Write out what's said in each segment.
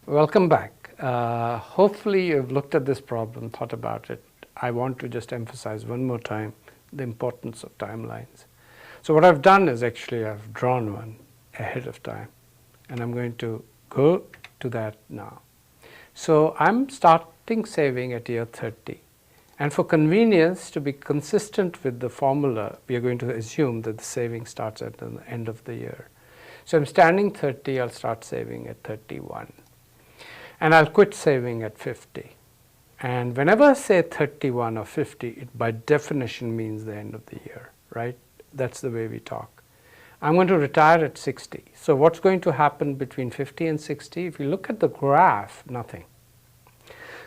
Welcome back. Hopefully you've looked at this problem, thought about it. I want to just emphasize one more time the importance of timelines. So what I've done is actually I've drawn one ahead of time, and I'm going to go to that now. So I'm starting saving at year 30, and for convenience, to be consistent with the formula, we are going to assume that the saving starts at the end of the year. So I'm standing 30, I'll start saving at 31. And I'll quit saving at 50. And whenever I say 31 or 50, it by definition means the end of the year, right? That's the way we talk. I'm going to retire at 60. So what's going to happen between 50 and 60? If you look at the graph, nothing.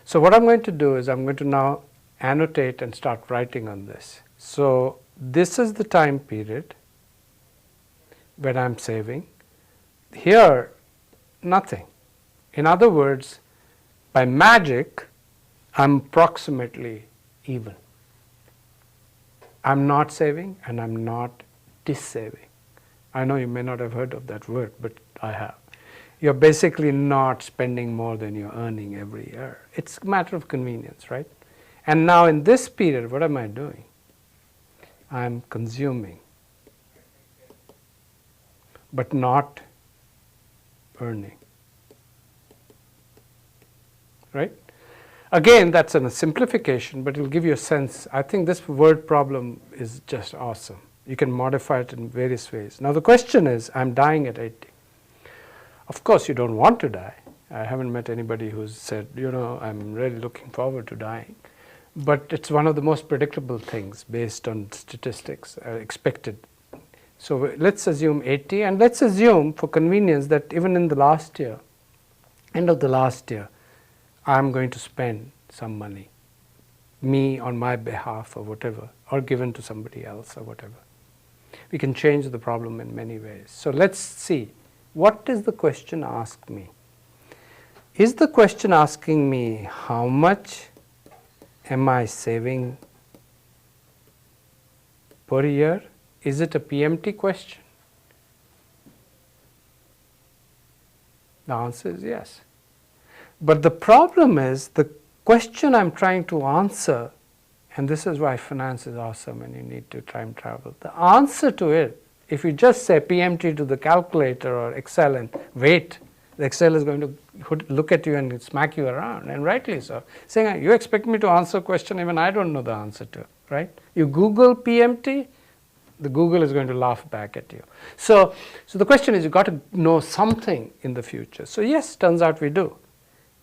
So what I'm going to do is I'm going to now annotate and start writing on this. So this is the time period when I'm saving. Here, nothing. In other words, by magic, I'm approximately even. I'm not saving and I'm not dissaving. I know you may not have heard of that word, but I have. You're basically not spending more than you're earning every year. It's a matter of convenience, right? And now in this period, what am I doing? I'm consuming, but not earning. Right? Again, that's a simplification, but it will give you a sense. I think this word problem is just awesome. You can modify it in various ways. Now the question is, I'm dying at 80. Of course, you don't want to die. I haven't met anybody who's said, I'm really looking forward to dying. But it's one of the most predictable things based on statistics, expected. So let's assume 80, and let's assume for convenience that even in the last year, end of the last year, I'm going to spend some money, me on my behalf or whatever, or given to somebody else or whatever. We can change the problem in many ways. So let's see, what does the question ask me? Is the question asking me how much am I saving per year? Is it a PMT question? The answer is yes. But the problem is the question I'm trying to answer, and this is why finance is awesome and you need to time travel. The answer to it, if you just say PMT to the calculator or Excel and wait, the Excel is going to look at you and smack you around, and rightly so. Saying, you expect me to answer a question even I don't know the answer to, right? You Google PMT, the Google is going to laugh back at you. So the question is, you've got to know something in the future. So yes, turns out we do.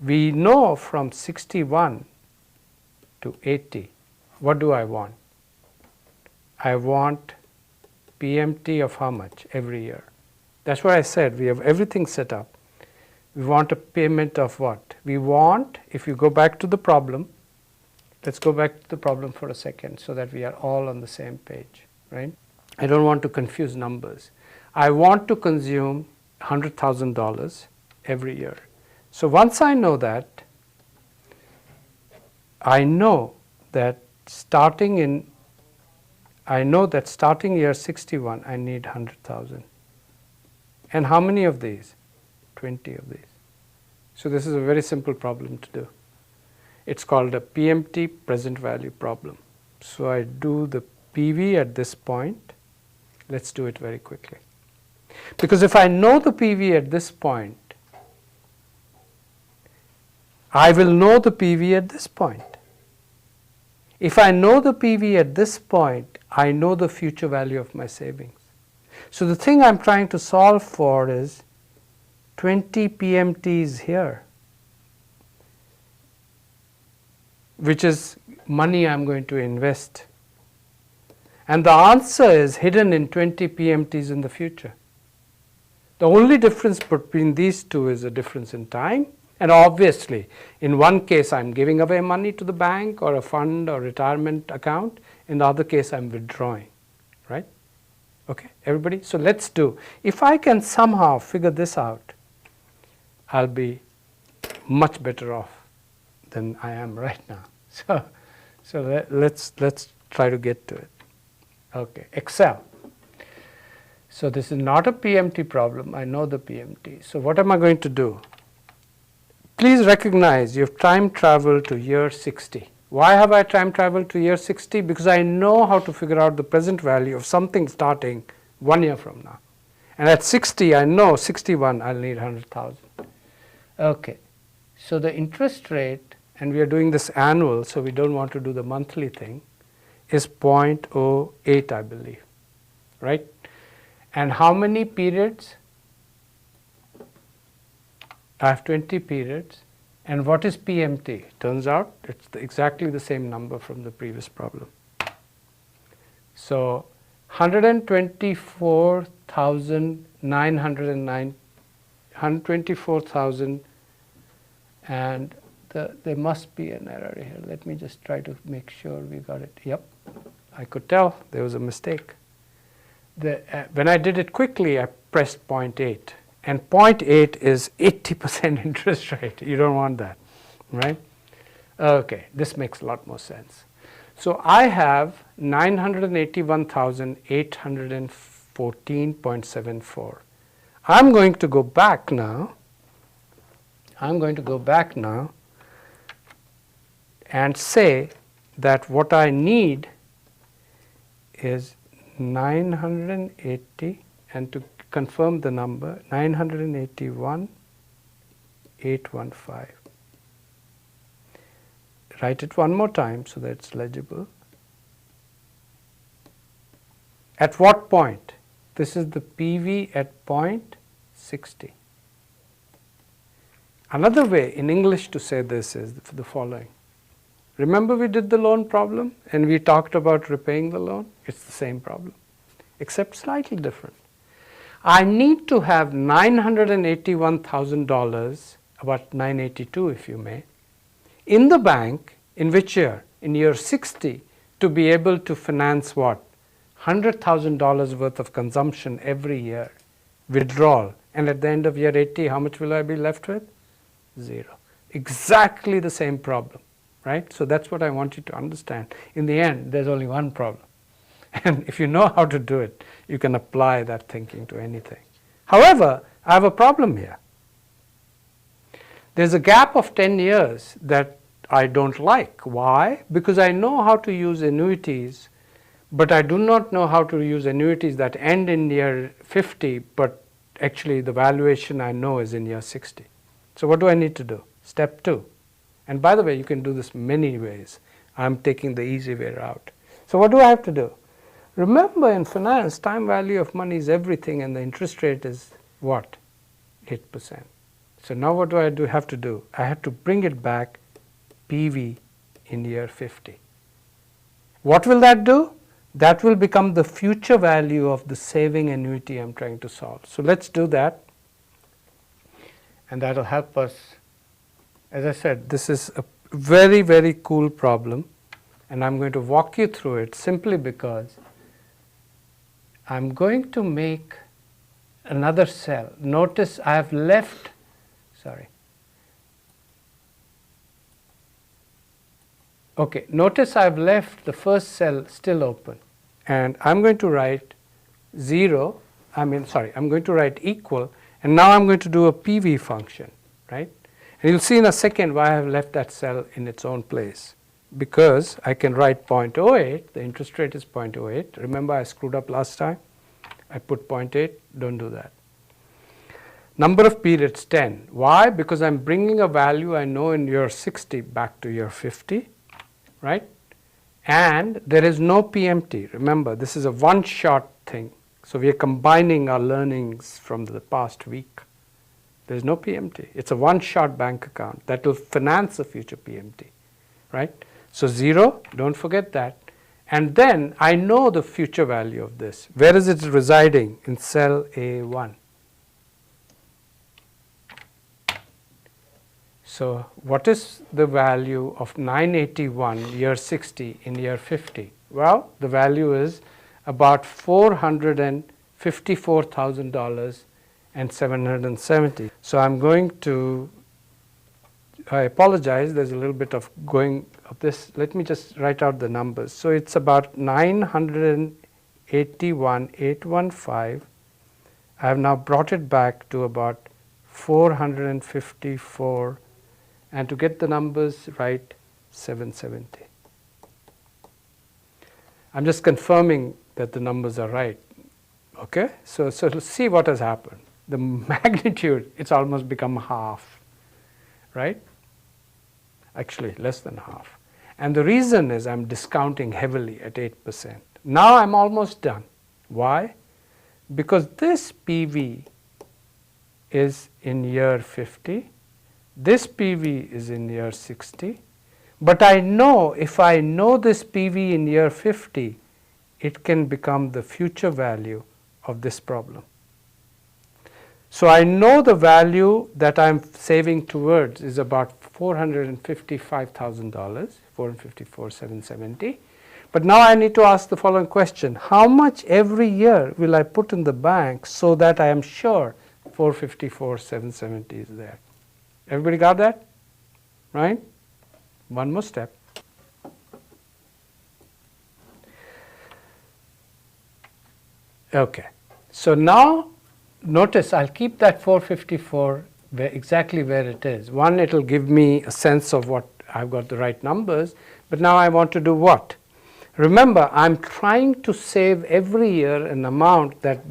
We know from 61 to 80, what do I want? I want PMT of how much every year? That's what I said, we have everything set up. We want a payment of what? We want, if you go back to the problem, let's go back to the problem for a second so that we are all on the same page, right? I don't want to confuse numbers. I want to consume $100,000 every year. So once I know that starting year 61, I need 100,000. And how many of these? 20 of these. So this is a very simple problem to do. It's called a PMT present value problem. So I do the PV at this point. Let's do it very quickly. Because if I know the PV at this point, I will know the PV at this point. If I know the PV at this point, I know the future value of my savings. So the thing I'm trying to solve for is 20 PMTs here, which is money I'm going to invest. And the answer is hidden in 20 PMTs in the future. The only difference between these two is a difference in time. And obviously, in one case, I'm giving away money to the bank or a fund or retirement account. In the other case, I'm withdrawing, right? Okay, everybody? So let's do. If I can somehow figure this out, I'll be much better off than I am right now. So let's try to get to it. Okay, Excel. So this is not a PMT problem. I know the PMT. So what am I going to do? Please recognize you have time traveled to year 60. Why have I time traveled to year 60? Because I know how to figure out the present value of something starting 1 year from now. And at 60, I know 61, I'll need 100,000. Okay, so the interest rate, and we are doing this annual, so we don't want to do the monthly thing, is 0.08, I believe, right? And how many periods? I have 20 periods. And what is PMT? Turns out it's exactly the same number from the previous problem. So 124,909, 124,000, and there must be an error here. Let me just try to make sure we got it. Yep, I could tell there was a mistake. When I did it quickly, I pressed 0.8. And 0.8 is 80% interest rate. You don't want that, right? Okay, this makes a lot more sense. So I have 981,814.74. I'm going to go back now. And say that what I need is 980, and to confirm the number, 981,815. Write it one more time so that it's legible. At what point? This is the PV at point 60. Another way in English to say this is the following. Remember we did the loan problem and we talked about repaying the loan? It's the same problem, except slightly different. I need to have $981,000, about 982 if you may, in the bank. In which year? In year 60, to be able to finance what? $100,000 worth of consumption every year, withdrawal. And at the end of year 80, how much will I be left with? Zero. Exactly the same problem, right? So that's what I want you to understand. In the end, there's only one problem. And if you know how to do it, you can apply that thinking to anything. However, I have a problem here. There's a gap of 10 years that I don't like. Why? Because I know how to use annuities, but I do not know how to use annuities that end in year 50, but actually the valuation I know is in year 60. So what do I need to do? Step 2. And by the way, you can do this many ways. I'm taking the easy way out. So what do I have to do? Remember, in finance, time value of money is everything, and the interest rate is what? 8%. So now what do I have to do? I have to bring it back PV in year 50. What will that do? That will become the future value of the saving annuity I'm trying to solve. So let's do that, and that will help us. As I said, this is a very, very cool problem, and I'm going to walk you through it simply because I'm going to make another cell. Notice I have left, notice I've left the first cell still open, and I'm going to write I'm going to write equal, and now I'm going to do a PV function, right? And you'll see in a second why I have left that cell in its own place. Because I can write 0.08, the interest rate is 0.08. Remember I screwed up last time? I put 0.8, don't do that. Number of periods 10. Why? Because I'm bringing a value I know in year 60 back to year 50, right? And there is no PMT. Remember, this is a one-shot thing. So we are combining our learnings from the past week. There's no PMT. It's a one-shot bank account that will finance a future PMT, right? So 0, don't forget that. And then I know the future value of this. Where is it residing? In cell A1. So what is the value of 981 year 60 in year 50? Well, the value is about $454,000 and 770. So I'm going to, I apologize, there's a little bit of going of this. Let me just write out the numbers. So it's about 981,815. I have now brought it back to about 454 And to get the numbers right, 770. I'm just confirming that the numbers are right. Okay, so let's see what has happened. The magnitude, it's almost become half, right? Actually, less than half. And the reason is I'm discounting heavily at 8%. Now I'm almost done. Why? Because this PV is in year 50, this PV is in year 60, but I know if I know this PV in year 50, it can become the future value of this problem. So I know the value that I'm saving towards is about $455,000, $454,770. But now I need to ask the following question: how much every year will I put in the bank so that I am sure 454,770 is there? Everybody got that? Right? One more step. Okay. So now notice I'll keep that 454 exactly where it is. One, it will give me a sense of what I've got the right numbers, but now I want to do what? Remember, I'm trying to save every year an amount that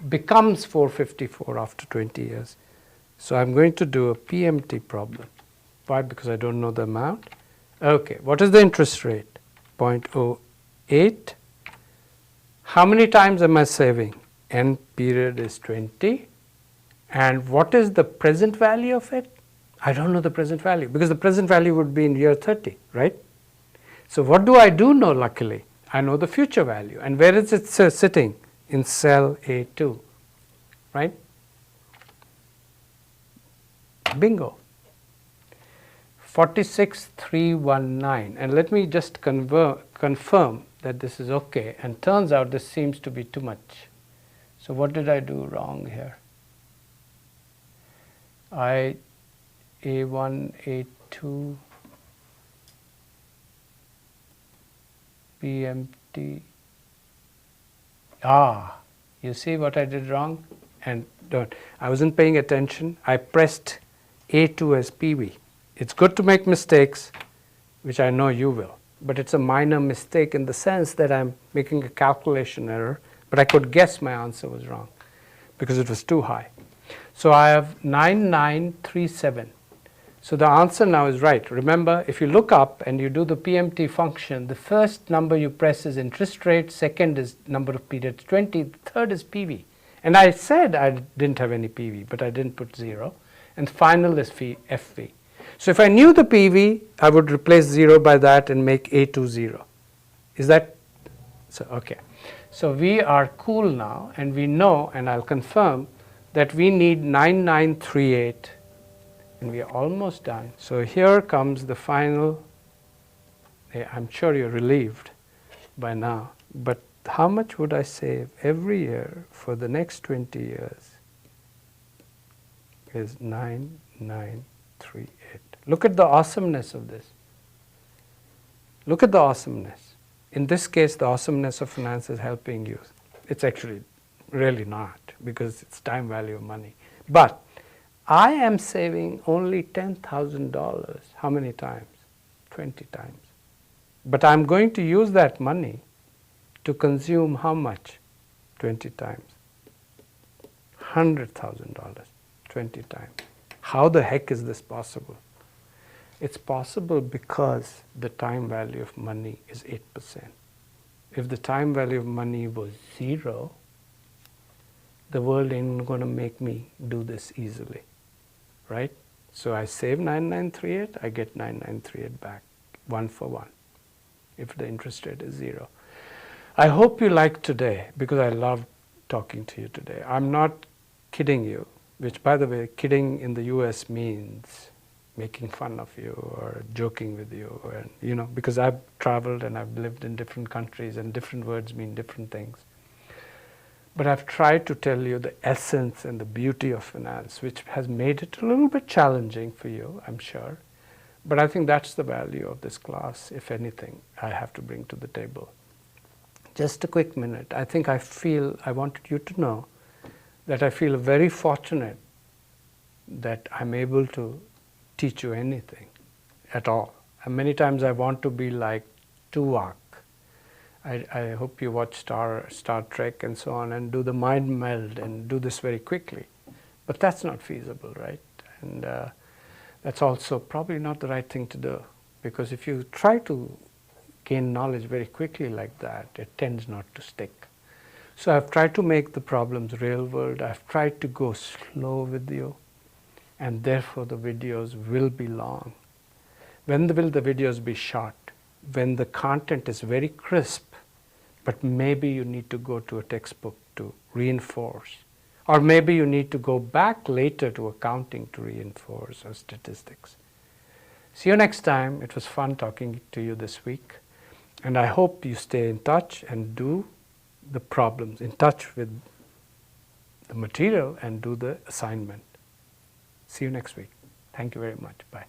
becomes 454 after 20 years. So I'm going to do a PMT problem. Why? Because I don't know the amount. Okay, what is the interest rate? 0.08. How many times am I saving? N period is 20. And what is the present value of it? I don't know the present value, because the present value would be in year 30, right? So what do I do know, luckily? I know the future value. And where is it sitting? In cell A2, right? Bingo. 46,319. And let me just confirm that this is okay. And turns out this seems to be too much. So what did I do wrong here? A1, A2, PMT. You see what I did wrong? And I wasn't paying attention. I pressed A2 as PV. It's good to make mistakes, which I know you will, but it's a minor mistake in the sense that I'm making a calculation error, but I could guess my answer was wrong because it was too high. So I have 9937. So the answer now is right. Remember, if you look up and you do the PMT function, the first number you press is interest rate, second is number of periods 20, the third is PV. And I said I didn't have any PV, but I didn't put 0. And final is FV. So if I knew the PV, I would replace 0 by that and make A2 0. Is that so? Okay. So we are cool now, and we know, and I'll confirm, that we need 9938. And we are almost done. So here comes the final. I'm sure you're relieved by now. But how much would I save every year for the next 20 years? Is 9938. Look at the awesomeness of this. Look at the awesomeness. In this case, the awesomeness of finance is helping you. It's actually really not, because it's time value of money. But I am saving only $10,000. How many times? 20 times. But I'm going to use that money to consume how much? 20 times. $100,000, 20 times. How the heck is this possible? It's possible because the time value of money is 8%. If the time value of money was 0, the world ain't going to make me do this easily, right? So I save 9938, I get 9938 back, 1 for 1, if the interest rate is 0. I hope you liked today, because I loved talking to you today. I'm not kidding you, which, by the way, kidding in the US means making fun of you or joking with you, and because I've traveled and I've lived in different countries, and different words mean different things. But I've tried to tell you the essence and the beauty of finance, which has made it a little bit challenging for you, I'm sure. But I think that's the value of this class, if anything, I have to bring to the table. Just a quick minute. I wanted you to know that I feel very fortunate that I'm able to teach you anything at all. And many times I want to be like Tuvok. I hope you watch Star Trek and so on and do the mind meld and do this very quickly. But that's not feasible, right? And that's also probably not the right thing to do, because if you try to gain knowledge very quickly like that, it tends not to stick. So I've tried to make the problems real world. I've tried to go slow with you, and therefore the videos will be long. When will the videos be short? When the content is very crisp, but maybe you need to go to a textbook to reinforce. Or maybe you need to go back later to accounting to reinforce or statistics. See you next time. It was fun talking to you this week. And I hope you stay in touch and do the problems, in touch with the material and do the assignment. See you next week. Thank you very much. Bye.